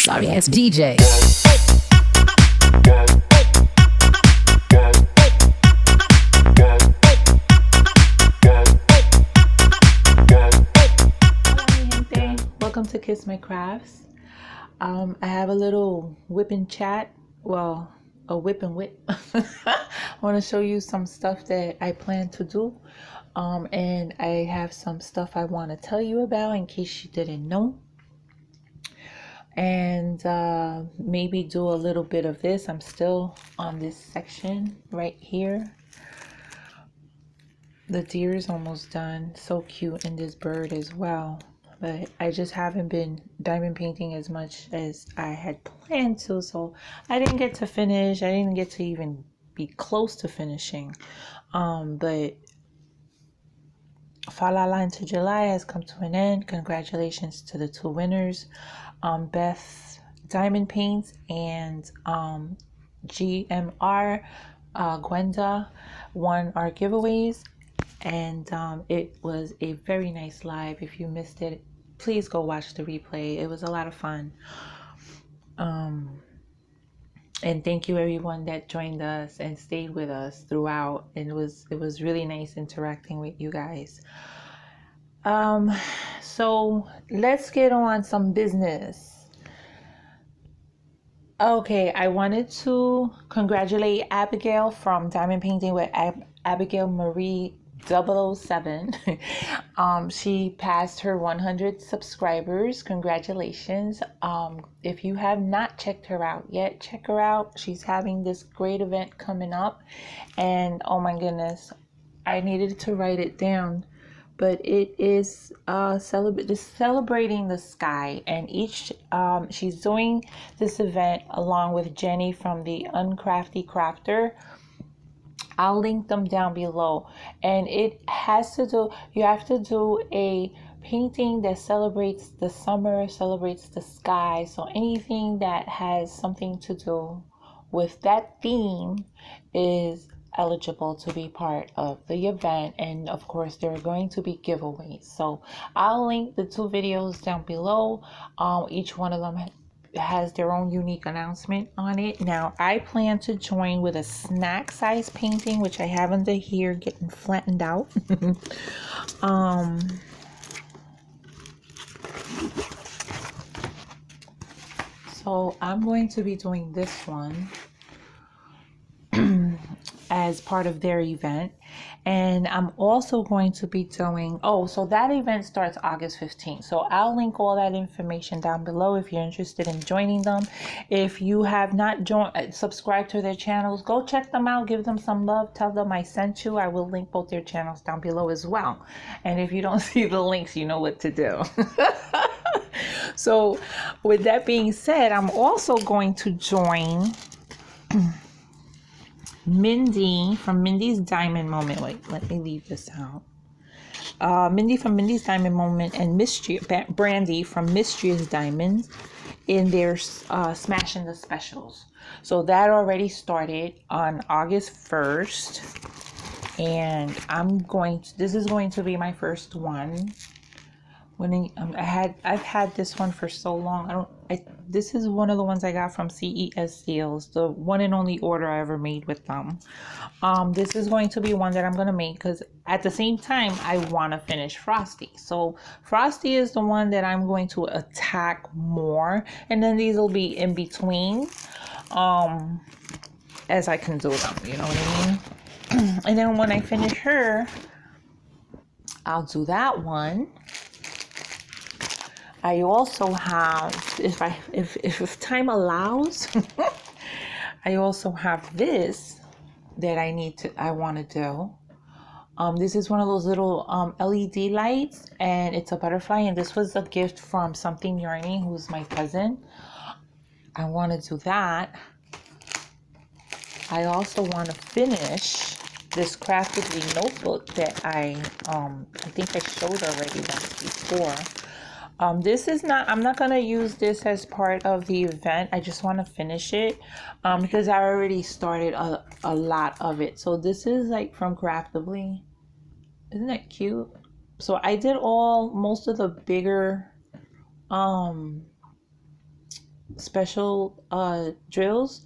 Sorry ass DJ. Welcome to Kiss My Crafts. I have a little whip and chat. Well, a whip and whip. I want to show you some stuff that I plan to do. And I have some stuff I want to tell you about in case you didn't know. And maybe do a little bit of this. I'm still on this section right here. The deer is almost done. So cute, and this bird as well. But I just haven't been diamond painting as much as I had planned to, so I didn't get to finish. I didn't get to even be close to finishing. But Fa La La into July has come to an end. Congratulations to the two winners, Beth Diamond Paints and GMR Gwenda won our giveaways. And it was a very nice live. If you missed it, please go watch the replay. It was a lot of fun. And thank you everyone that joined us and stayed with us throughout. It was really nice interacting with you guys. So let's get on some business. Okay, I wanted to congratulate Abigail from Diamond Painting with Abigail Marie 007. She passed her 100 subscribers. Congratulations. If you have not checked her out yet, check her out. She's having this great event coming up, and oh my goodness, I needed to write it down, but it is celebrating the sky, and she's doing this event along with Jenni from the Uncrafty Crafter. I'll link them down below, and it has to do, you have to do a painting that celebrates the summer, celebrates the sky. So anything that has something to do with that theme is eligible to be part of the event. And of course there are going to be giveaways, so I'll link the two videos down below. Each one of them has their own unique announcement on it. Now I plan to join with a snack size painting, which I have under here getting flattened out. So I'm going to be doing this one as part of their event, and I'm also going to be doing, so that event starts August 15th, so I'll link all that information down below if you're interested in joining them. If you have not subscribed to their channels, go check them out, give them some love, tell them I sent you. I will link both their channels down below as well, and if you don't see the links, you know what to do. So with that being said, I'm also going to join Mindy from Mindy's Diamond Moment. Wait, let me leave this out. Mindy from Mindy's Diamond Moment and Brandy from Mistress Diamonds in their Smashing the Specials. So that already started on August 1st, and this is going to be my first one. I've had this one for so long. This is one of the ones I got from CES Sales, the one and only order I ever made with them. This is going to be one that I'm going to make because at the same time I want to finish Frosty. So Frosty is the one that I'm going to attack more, and then these will be in between as I can do them, you know what I mean? And then when I finish her, I'll do that one. I also have, if time allows, I also have this that I want to do. This is one of those little LED lights, and it's a butterfly, and this was a gift from Something Yarny, who's my cousin. I want to do that. I also want to finish this Craftedly notebook that I think I showed already once before. This is not, I'm not going to use this as part of the event. I just want to finish it because I already started a lot of it. So this is like from Craftedly. Isn't that cute? So I did most of the bigger special drills,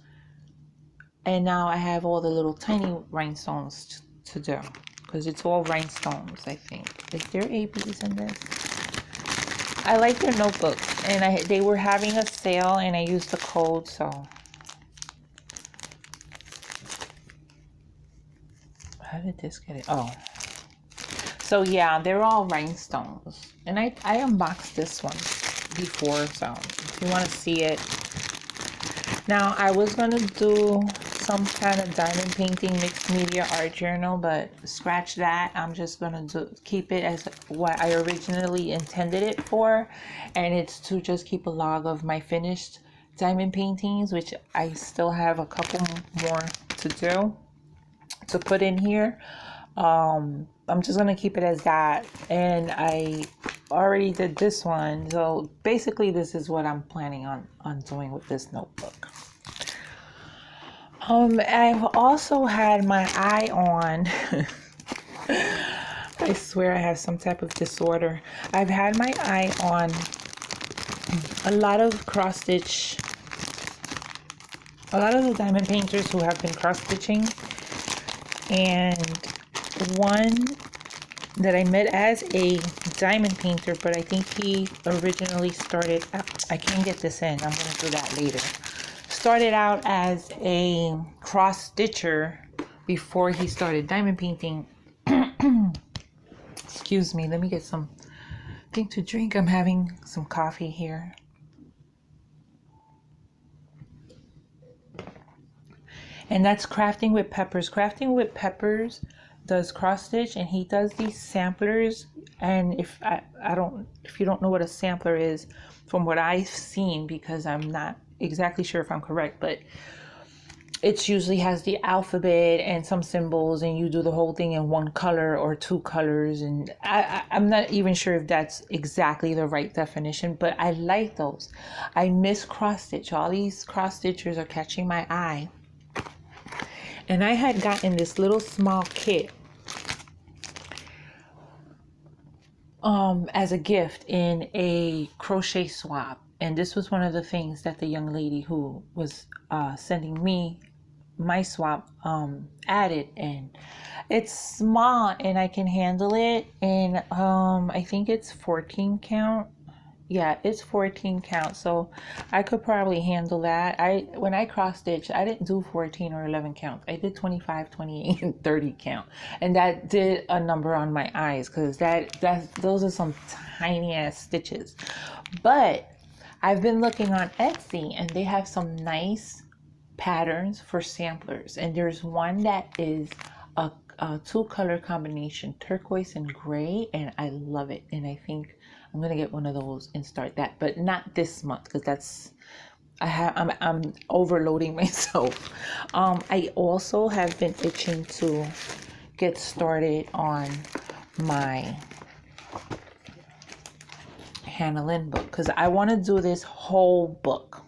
and now I have all the little tiny rhinestones to do, because it's all rhinestones, I think. Is there ABs in this? I like their notebooks, and they were having a sale, and I used the code, so. How did this get it? Oh. So yeah, they're all rhinestones. And I unboxed this one before, so if you want to see it. Now, I was going to do some kind of diamond painting mixed media art journal, but scratch that. I'm just going to keep it as what I originally intended it for, and it's to just keep a log of my finished diamond paintings, which I still have a couple more to do, to put in here. I'm just going to keep it as that, and I already did this one, so basically this is what I'm planning on doing with this notebook. I've also had my eye on I swear I have some type of disorder. I've had my eye on a lot of cross-stitch, a lot of the diamond painters who have been cross-stitching, and one that I met as a diamond painter, but I think he originally started out, I can't get this in, I'm going to do that later. Started out as a cross stitcher before he started diamond painting. Excuse me, let me get something to drink. I'm having some coffee here. And that's Crafting with Peppers. Crafting with Peppers does cross stitch, and he does these samplers. And if you don't know what a sampler is, from what I've seen, because I'm not exactly sure if I'm correct, but it usually has the alphabet and some symbols, and you do the whole thing in one color or two colors, and I'm not even sure if that's exactly the right definition, but I like those. I miss cross stitch. All these cross stitchers are catching my eye, and I had gotten this little small kit as a gift in a crochet swap. And this was one of the things that the young lady who was sending me my swap added. And it's small and I can handle it. And I think it's 14 count. Yeah, it's 14 count. So I could probably handle that. When I cross stitch, I didn't do 14 or 11 counts. I did 25, 28, and 30 count. And that did a number on my eyes, because those are some tiny ass stitches. But I've been looking on Etsy, and they have some nice patterns for samplers. And there's one that is a two color combination, turquoise and gray, and I love it. And I think I'm gonna get one of those and start that, but not this month, because I'm overloading myself. I also have been itching to get started on my Hannah Lynn book, because I want to do this whole book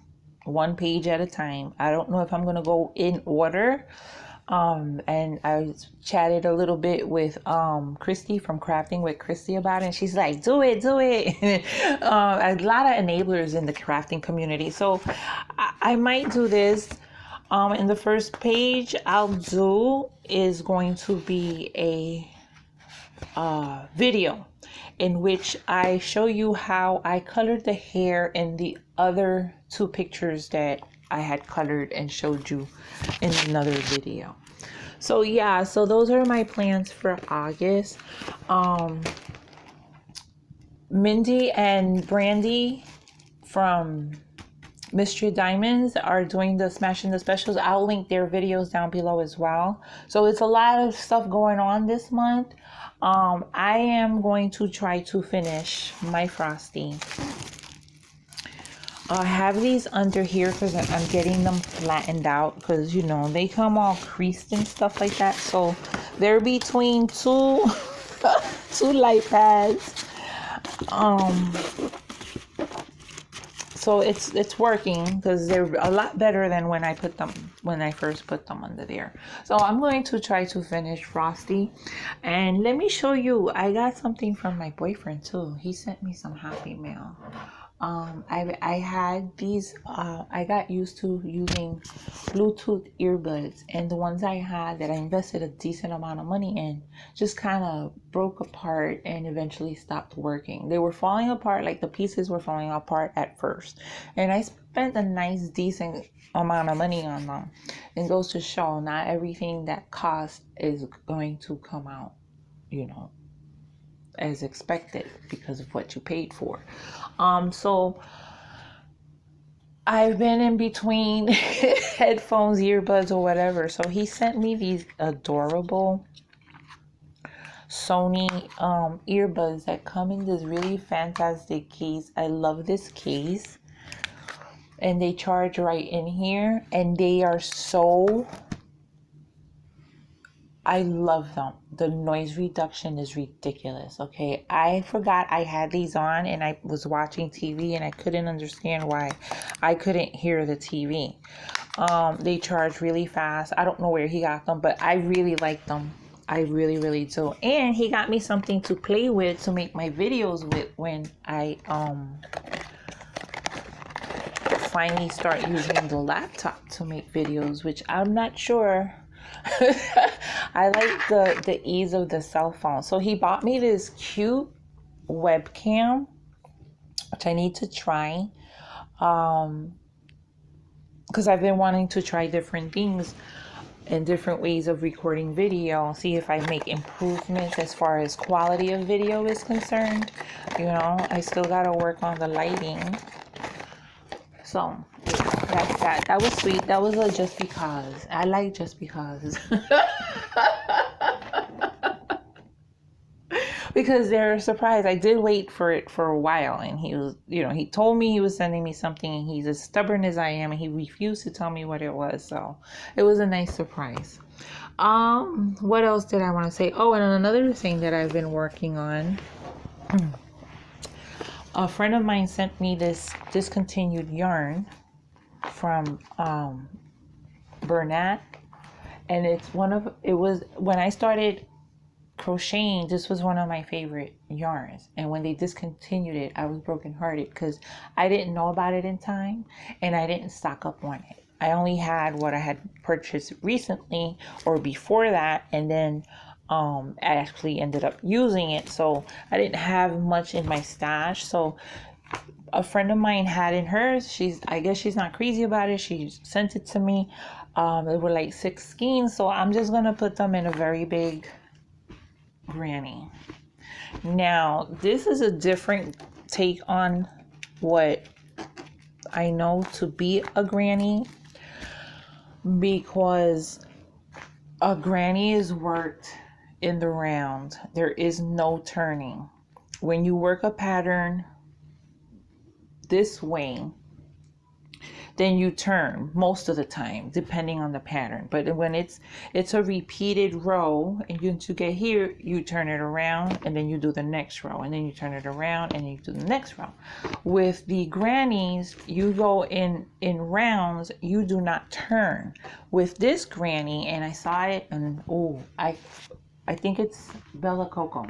one page at a time. I don't know if I'm going to go in order. And I chatted a little bit with Christy from Crafting with Christy about it, and she's like, do it. A lot of enablers in the crafting community, so I might do this. In the first page I'll do is going to be a video in which I show you how I colored the hair in the other two pictures that I had colored and showed you in another video. So yeah, so those are my plans for August. Mindy and Brandy from Mystery Diamonds are doing the Smashing the Specials. I'll link their videos down below as well. So it's a lot of stuff going on this month. I am going to try to finish my Frosty. I have these under here because I'm getting them flattened out, because, you know, they come all creased and stuff like that. So they're between two light pads. So it's working, because they're a lot better than when I first put them under there. So I'm going to try to finish Frosty, and let me show you. I got something from my boyfriend too. He sent me some happy mail. I had these, I got used to using Bluetooth earbuds, and the ones I had that I invested a decent amount of money in just kind of broke apart and eventually stopped working. They were falling apart, like the pieces were falling apart at first, and I spent a nice decent amount of money on them. It goes to show not everything that costs is going to come out, you know, as expected because of what you paid for. So I've been in between headphones, earbuds, or whatever. So he sent me these adorable Sony earbuds that come in this really fantastic case. I love this case. And they charge right in here. And they are so... I love them. The noise reduction is ridiculous. Okay, I forgot I had these on and I was watching TV and I couldn't understand why I couldn't hear the TV. They charge really fast. I don't know where he got them, but I really like them. I really, really do. And he got me something to play with to make my videos with when I finally start using the laptop to make videos, which I'm not sure. I like the ease of the cell phone. So he bought me this cute webcam, which I need to try, because I've been wanting to try different things and different ways of recording video, see if I make improvements as far as quality of video is concerned. You know, I still gotta work on the lighting. So that's that. That was sweet. That was a just because. I like just because. Because they're surprised. I did wait for it for a while, and he was, you know, he told me he was sending me something, and he's as stubborn as I am, and he refused to tell me what it was. So it was a nice surprise. What else did I want to say? Oh, and another thing that I've been working on. A friend of mine sent me this discontinued yarn from Bernat, and it was when I started crocheting, this was one of my favorite yarns, and when they discontinued it, I was brokenhearted because I didn't know about it in time and I didn't stock up on it. I only had what I had purchased recently or before that, and then I actually ended up using it, so I didn't have much in my stash. So a friend of mine had in hers. I guess she's not crazy about it. She sent it to me. They were like 6 skeins, so I'm just gonna put them in a very big granny. Now this is a different take on what I know to be a granny, because a granny is worked in the round. There is no turning. When you work a pattern this way, then you turn most of the time, depending on the pattern. But when it's a repeated row, and you get here, you turn it around, and then you do the next row, and then you turn it around, and you do the next row. With the grannies, you go in rounds. You do not turn. With this granny, and I saw it, and I think it's Bella Coco.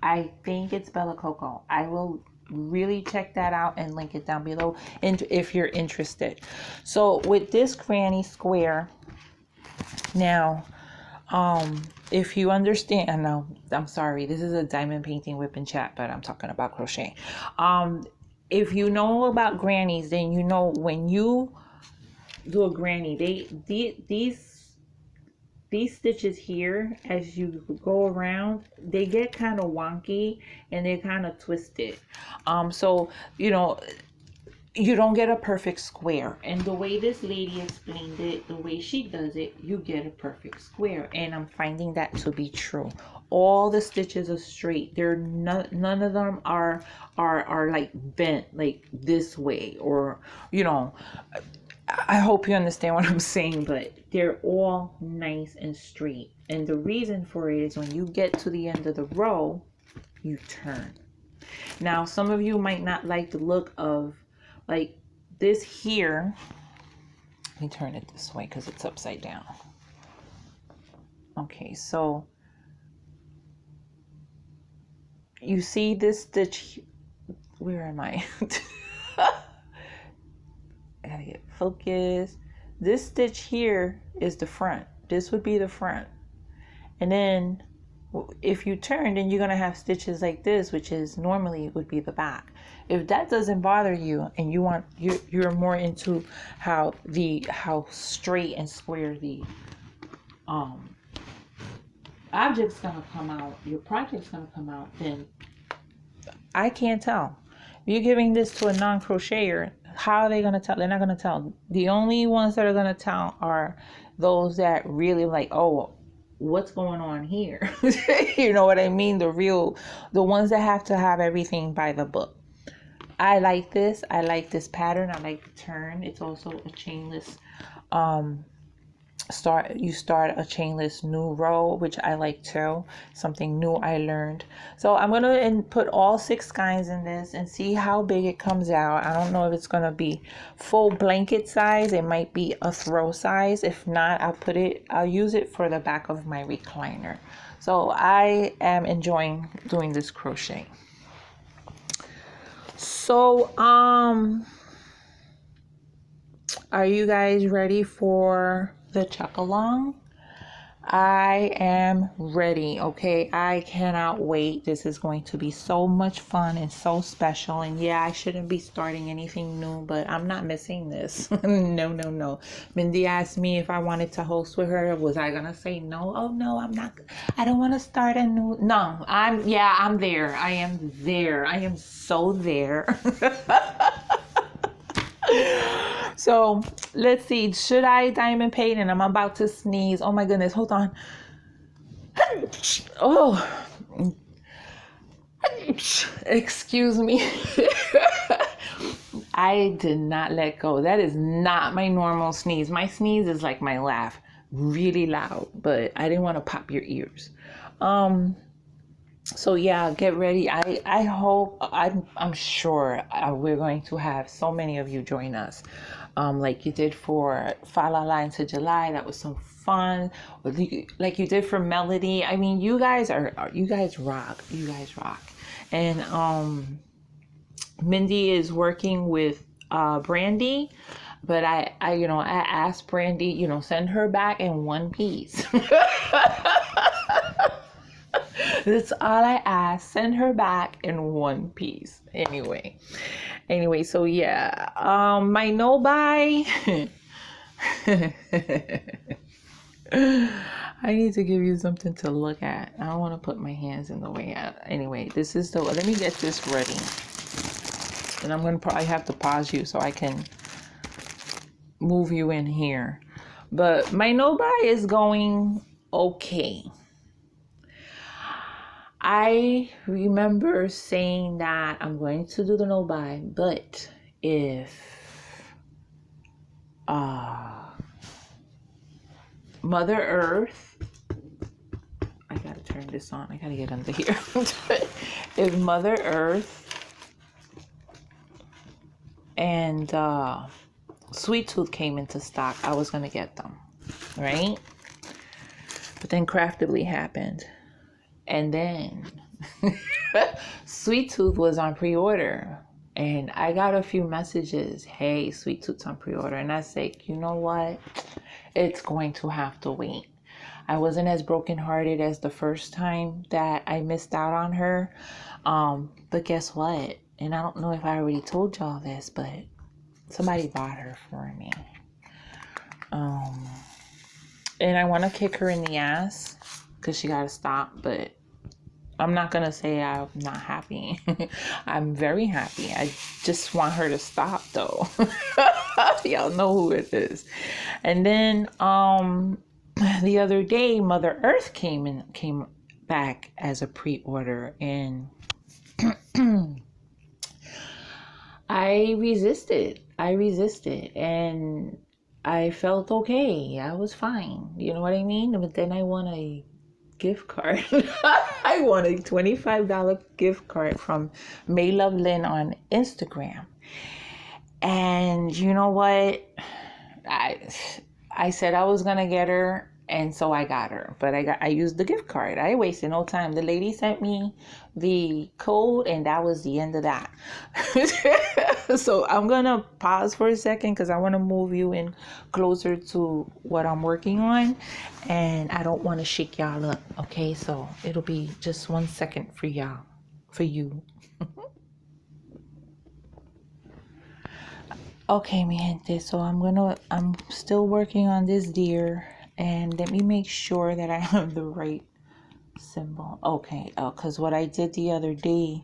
I think it's Bella Coco. I will really check that out and link it down below, and if you're interested. So with this granny square, now if you understand, and now I'm sorry, this is a diamond painting whip and chat, but I'm talking about crochet. If you know about grannies, then you know when you do a granny, these stitches here, as you go around, they get kind of wonky and they're kind of twisted. So, you know, you don't get a perfect square. And the way this lady explained it, the way she does it, you get a perfect square. And I'm finding that to be true. All the stitches are straight. None of them are like bent like this way, or, you know, I hope you understand what I'm saying, but they're all nice and straight. And the reason for it is when you get to the end of the row, you turn. Now, some of you might not like the look of like this here. Let me turn it this way because it's upside down. Okay, so you see this stitch. Where am I? gotta get focused. This stitch here is the front. This would be the front. And then if you turn, then you're gonna have stitches like this, which is normally would be the back. If that doesn't bother you and you want, you're more into how straight and square the object's gonna come out, your project's gonna come out, then I can't tell. If you're giving this to a non-crocheter, how are they gonna tell? They're not gonna tell. The only ones that are gonna tell are those that really like, oh, what's going on here? You know what I mean? The ones that have to have everything by the book. I like this. I like this pattern. I like the turn. It's also a chainless start a chainless new row, which I like too. Something new I learned. So I'm gonna put all 6 skeins in this and see how big it comes out. I don't know if it's gonna be full blanket size. It might be a throw size. If not, I'll use it for the back of my recliner. So I am enjoying doing this crochet. So are you guys ready for the chuck along? I am ready. Okay, I cannot wait. This is going to be so much fun and so special. And yeah, I shouldn't be starting anything new, but I'm not missing this. No. Mindy asked me if I wanted to host with her. Was I gonna say no? Oh no, I'm not. I don't want to start a new. No, I'm there. I am there. I am so there. So let's see, should I diamond paint? And I'm about to sneeze. Oh my goodness, hold on. Oh, excuse me. I did not let go. That is not my normal sneeze. My sneeze is like my laugh, really loud, but I didn't want to pop your ears. So yeah, get ready. I hope, I'm sure we're going to have so many of you join us, like you did for Fa La La into July. That was so fun. Like you did for Melody. I mean, you guys rock. You guys rock. And Mindy is working with Brandy, but I asked Brandy, send her back in one piece. That's all I asked. Send her back in one piece. Anyway, so yeah. My no buy. I need to give you something to look at. I don't want to put my hands in the way. Anyway, this is let me get this ready. And I'm going to probably have to pause you so I can move you in here. But my no buy is going okay. I remember saying that I'm going to do the no buy, but if Mother Earth, I gotta turn this on, I gotta get under here. If Mother Earth and Sweet Tooth came into stock, I was gonna get them, right? But then Craftedly happened. And then Sweet Tooth was on pre-order. And I got a few messages, hey, Sweet Tooth's on pre-order. And I said, you know what? It's going to have to wait. I wasn't as brokenhearted as the first time that I missed out on her. But guess what? And I don't know if I already told y'all this, but somebody bought her for me. And I want to kick her in the ass because she got to stop, but I'm not going to say I'm not happy. I'm very happy. I just want her to stop, though. Y'all know who it is. And then the other day, Mother Earth came back as a pre-order, and I resisted, and I felt okay. I was fine. You know what I mean? But then I won a gift card. I won a $25 gift card from May Love Lynn on Instagram. And you know what? I said I was gonna get her And so I got her, but I used the gift card. I wasted no time. The lady sent me the code, and that was the end of that. So I'm gonna pause for a second because I want to move you in closer to what I'm working on, and I don't want to shake y'all up. Okay, so it'll be just 1 second for y'all, for you. Okay, mi gente. So I'm still working on this deer. And let me make sure that I have the right symbol. Okay, because what I did the other day,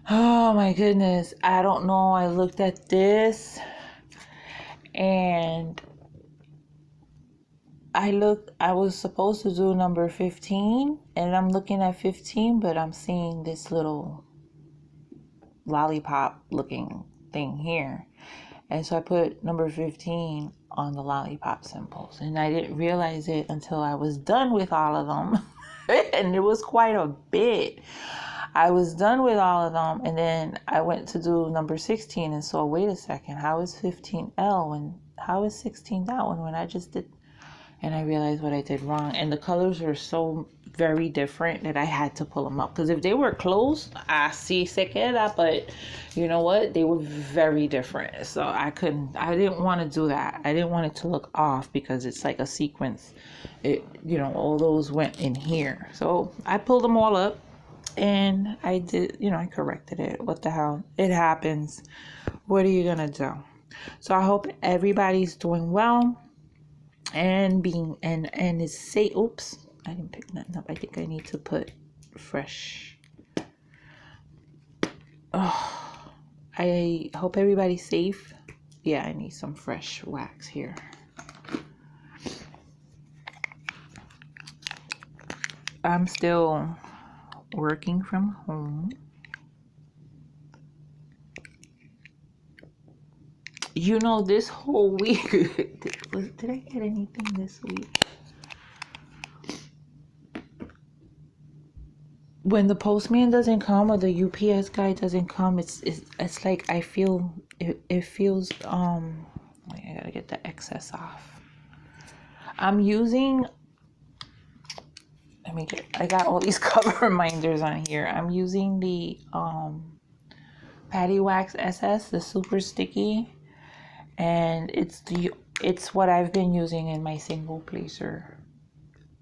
oh my goodness, I don't know. I looked at this and I was supposed to do number 15, and I'm looking at 15, but I'm seeing this little lollipop looking thing here. And so I put number 15 on the lollipop symbols, and I didn't realize it until I was done with all of them. And it was quite a bit. I was done with all of them, and then I went to do number 16 and so wait a second, how is 15L and how is 16 that one when I just did? And I realized what I did wrong, and the colors are so very different that I had to pull them up, because if they were close, así se queda, but you know what, they were very different, so I didn't want to do that. I didn't want it to look off because it's like a sequence. It, you know, all those went in here, so I pulled them all up and I did, you know, I corrected it. What the hell, it happens. What are you gonna do? So I hope everybody's doing well and being and is safe. Oops, I didn't pick nothing up. I think I need to put fresh. Oh, I hope everybody's safe. Yeah, I need some fresh wax here. I'm still working from home. You know, this whole week, did I get anything this week? When the postman doesn't come or the UPS guy doesn't come, it's like I feel it feels wait, I gotta get the excess off. I'm using, I got all these cover reminders on here. I'm using the Patty Wax SS, the super sticky. And it's what I've been using in my single placer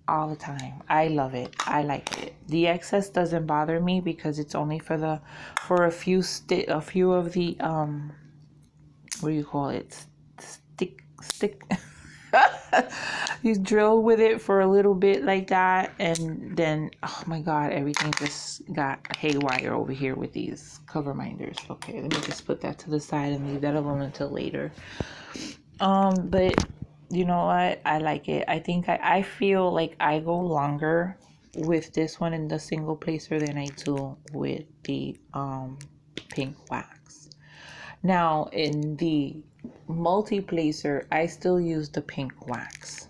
all the time. I love it. I like it. The excess doesn't bother me because it's only for a few of the what do you call it? Stick. You drill with it for a little bit like that, and then oh my god, everything just got haywire over here with these cover minders. Okay, let me just put that to the side and leave that alone until later. But you know what, I like it. I think I feel like I go longer with this one in the single placer than I do with the pink wax. Now in the multi-placer, I still use the pink wax.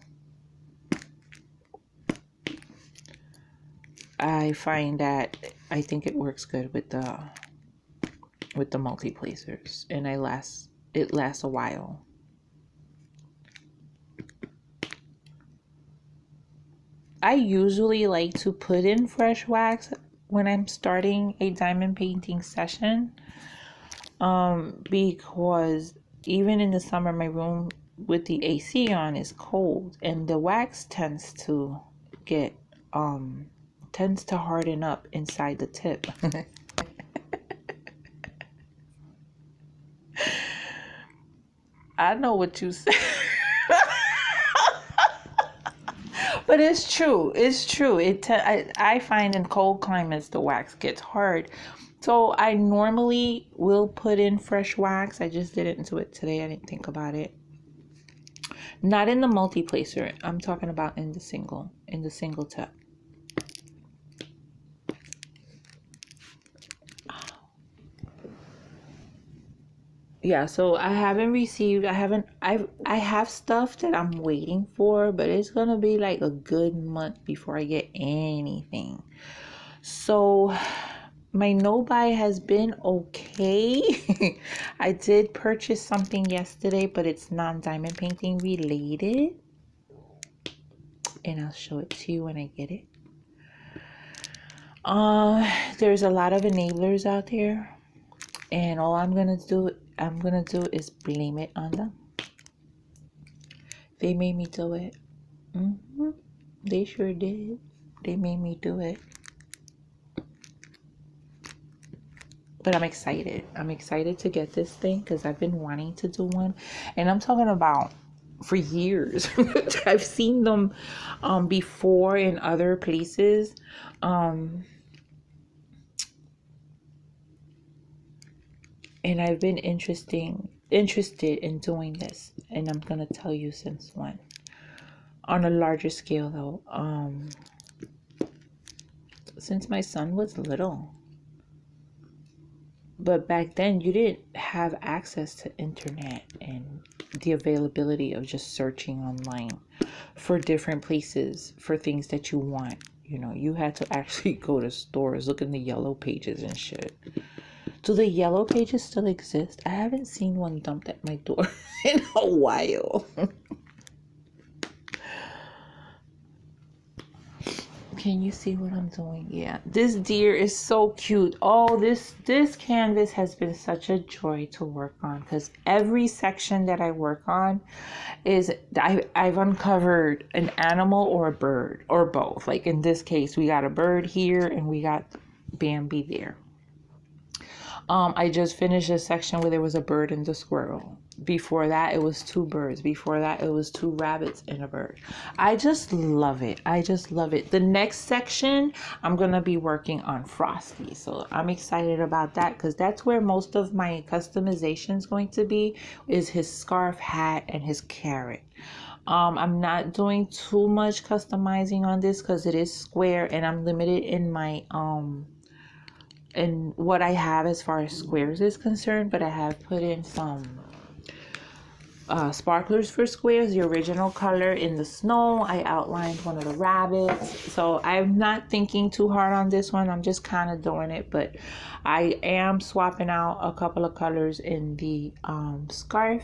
I find that I think it works good with the multi-placers, and it lasts a while. I usually like to put in fresh wax when I'm starting a diamond painting session, because even in the summer, my room with the AC on is cold, and the wax tends to harden up inside the tip. I know what you said. But it's true. It's true. I find in cold climates the wax gets hard. So I normally will put in fresh wax. I just didn't do it today. I didn't think about it. Not in the multi-placer. I'm talking about in the single tip. Yeah, so I have stuff that I'm waiting for, but it's gonna be like a good month before I get anything. So my no buy has been okay. I did purchase something yesterday, but it's non-diamond painting related. and I'll show it to you when I get it. There's a lot of enablers out there, and all I'm gonna do is blame it on them. They made me do it. They sure did. They made me do it. But I'm excited. I'm excited to get this thing because I've been wanting to do one, and I'm talking about for years. I've seen them before in other places. And I've been interested in doing this, and I'm gonna tell you since when. On a larger scale though, since my son was little. But back then you didn't have access to internet and the availability of just searching online for different places for things that you want. You know, you had to actually go to stores, look in the yellow pages and shit. Do the yellow pages still exist? I haven't seen one dumped at my door in a while. Can you see what I'm doing? Yeah, this deer is so cute. Oh, this canvas has been such a joy to work on, because every section that I work on is I've uncovered an animal or a bird or both. Like in this case, we got a bird here and we got Bambi there. I just finished a section where there was a bird and a squirrel. Before that, it was 2 birds. Before that, it was 2 rabbits and a bird. I just love it. I just love it. The next section, I'm going to be working on Frosty. So I'm excited about that because that's where most of my customization is going to be, is his scarf, hat, and his carrot. I'm not doing too much customizing on this because it is square, and I'm limited in my and what I have as far as squares is concerned, but I have put in some sparklers for squares, the original color in the snow. I outlined one of the rabbits, so I'm not thinking too hard on this one. I'm just kind of doing it, but I am swapping out a couple of colors in the scarf.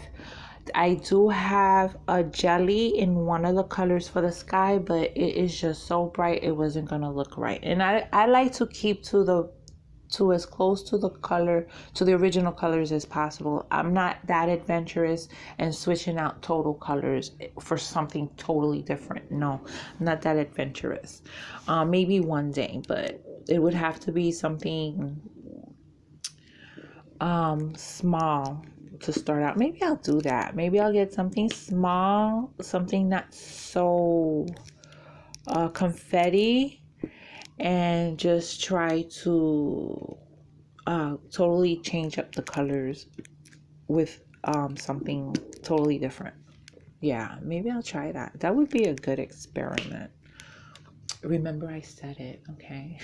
I do have a jelly in one of the colors for the sky, but it is just so bright it wasn't gonna look right, and I like to keep to as close to the color, to the original colors as possible. I'm not that adventurous and switching out total colors for something totally different. No, I'm not that adventurous. Maybe one day, but it would have to be something small to start out. Maybe I'll do that. Maybe I'll get something small, something not so confetti, and just try to totally change up the colors with something totally different. Yeah, maybe I'll try that. That would be a good experiment. Remember, I said it, okay?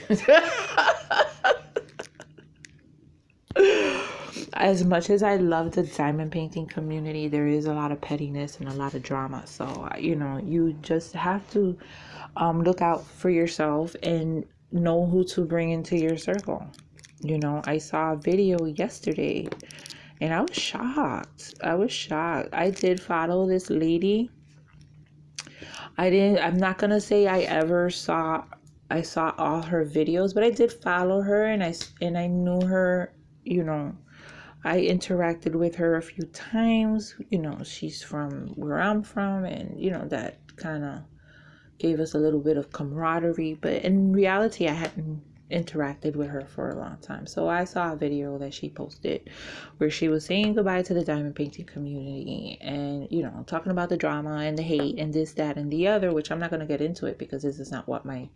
As much as I love the diamond painting community, there is a lot of pettiness and a lot of drama. So, you know, you just have to look out for yourself and know who to bring into your circle. You know, I saw a video yesterday and I was shocked. I did follow this lady. I'm not gonna say I saw all her videos, but I did follow her, and I knew her. You know, I interacted with her a few times. You know, she's from where I'm from, and you know, that kind of gave us a little bit of camaraderie. But in reality, I hadn't interacted with her for a long time. So I saw a video that she posted where she was saying goodbye to the diamond painting community, and you know, talking about the drama and the hate and this, that, and the other, which I'm not going to get into it because this is not what my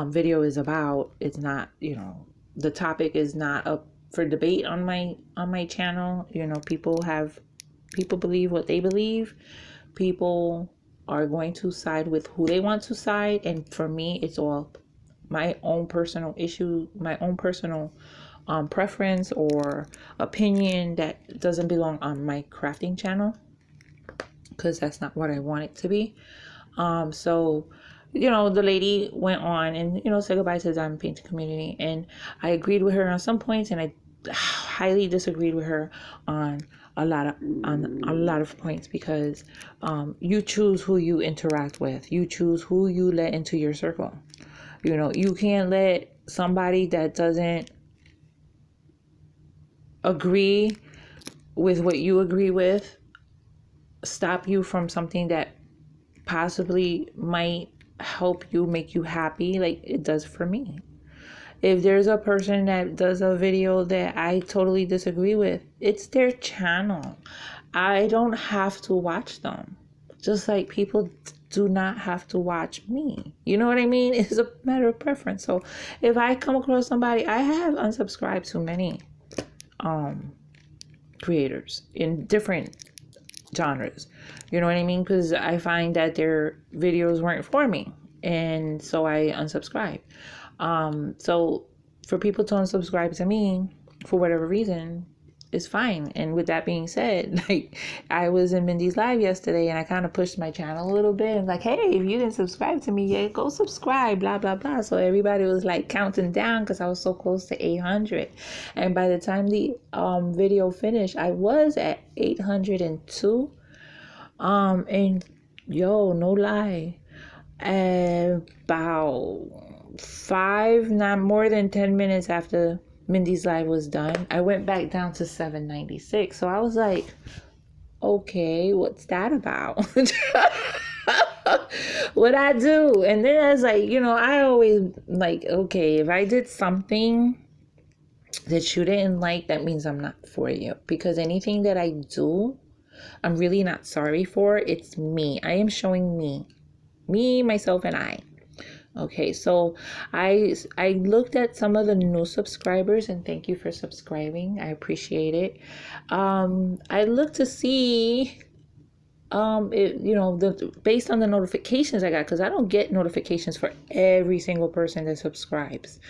video is about. It's not, you know, the topic is not up for debate on my channel. You know, people believe what they believe. People are going to side with who they want to side, and for me, it's all my own personal issue, my own personal preference or opinion that doesn't belong on my crafting channel, because that's not what I want it to be. So, you know, the lady went on and, you know, said goodbye to the diamond painting community, and I agreed with her on some points, and I highly disagreed with her on a lot of points, because you choose who you interact with. You choose who you let into your circle. You know, you can't let somebody that doesn't agree with what you agree with stop you from something that possibly might help you, make you happy, like it does for me. If there's a person that does a video that I totally disagree with, it's their channel. I don't have to watch them. Just like people do not have to watch me. You know what I mean? It's a matter of preference. So if I come across somebody, I have unsubscribed to many creators in different genres. You know what I mean? Because I find that their videos weren't for me. And so I unsubscribe. So for people to unsubscribe to me for whatever reason is fine. And with that being said, like, I was in Mindy's live yesterday and I kind of pushed my channel a little bit and like, hey, if you didn't subscribe to me yet, go subscribe, blah blah blah. So everybody was like counting down because I was so close to 800. And by the time the video finished, I was at 802. And yo, no lie, about 5, not more than 10 minutes after Mindy's live was done, I went back down to 796. So I was like, okay, what's that about? What I do? And then I was like, you know, I always like, okay, if I did something that you didn't like, that means I'm not for you. Because anything that I do, I'm really not sorry for. It's me. I am showing me, myself, and I. Okay, so I looked at some of the new subscribers, and thank you for subscribing. I appreciate it. I looked to see based on the notifications I got, because I don't get notifications for every single person that subscribes.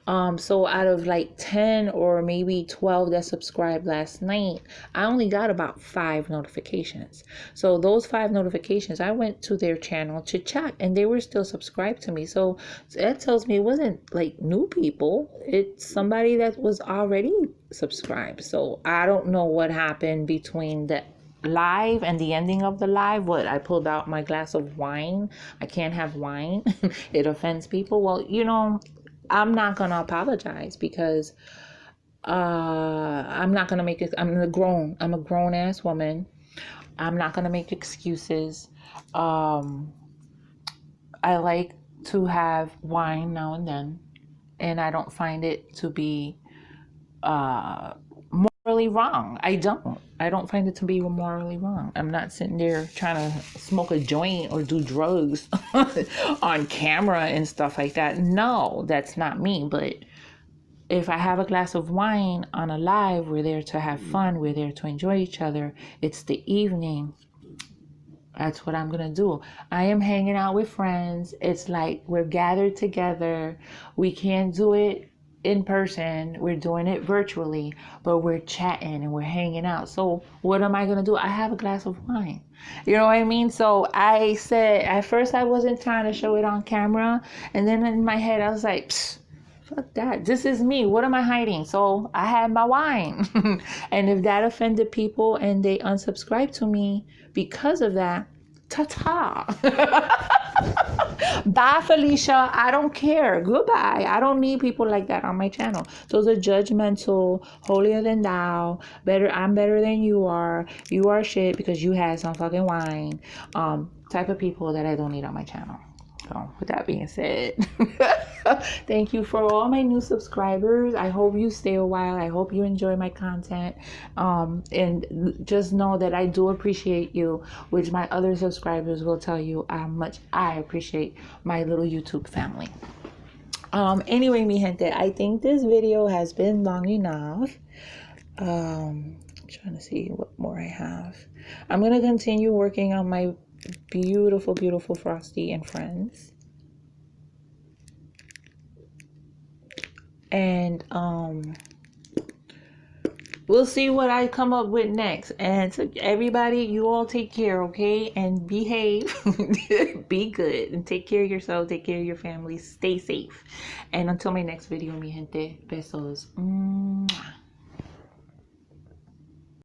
So out of like 10 or maybe 12 that subscribed last night, I only got about 5 notifications. So those 5 notifications, I went to their channel to check, and they were still subscribed to me. So that tells me it wasn't like new people. It's somebody that was already subscribed. So I don't know what happened between the live and the ending of the live. What, I pulled out my glass of wine? I can't have wine. It offends people. Well, you know, I'm not gonna apologize, because I'm not gonna make it. I'm a grown ass woman. I'm not gonna make excuses. I like to have wine now and then, and I don't find it to be morally wrong. I don't find it to be morally wrong. I'm not sitting there trying to smoke a joint or do drugs on camera and stuff like that. No, that's not me. But if I have a glass of wine on a live, we're there to have fun. We're there to enjoy each other. It's the evening. That's what I'm going to do. I am hanging out with friends. It's like we're gathered together. We can't do it in person, we're doing it virtually, but we're chatting and we're hanging out. So what am I gonna do? I have a glass of wine. You know what I mean? So I said, at first I wasn't trying to show it on camera, and then in my head I was like, fuck that, this is me, what am I hiding? So I had my wine. And if that offended people and they unsubscribed to me because of that, ta-ta. Bye, Felicia. I don't care. Goodbye. I don't need people like that on my channel. Those are judgmental, holier than thou, I'm better than you are. You are shit because you had some fucking wine. Type of people that I don't need on my channel. So with that being said, thank you for all my new subscribers. I hope you stay a while. I hope you enjoy my content. And just know that I do appreciate you, which my other subscribers will tell you how much I appreciate my little YouTube family. Anyway, mi gente, I think this video has been long enough. I'm trying to see what more I have. I'm going to continue working on my beautiful Frosty and friends, and we'll see what I come up with next. And so everybody, you all take care, okay, and behave. Be good and take care of yourself, take care of your family, stay safe, and until my next video, mi gente, besos. Mwah.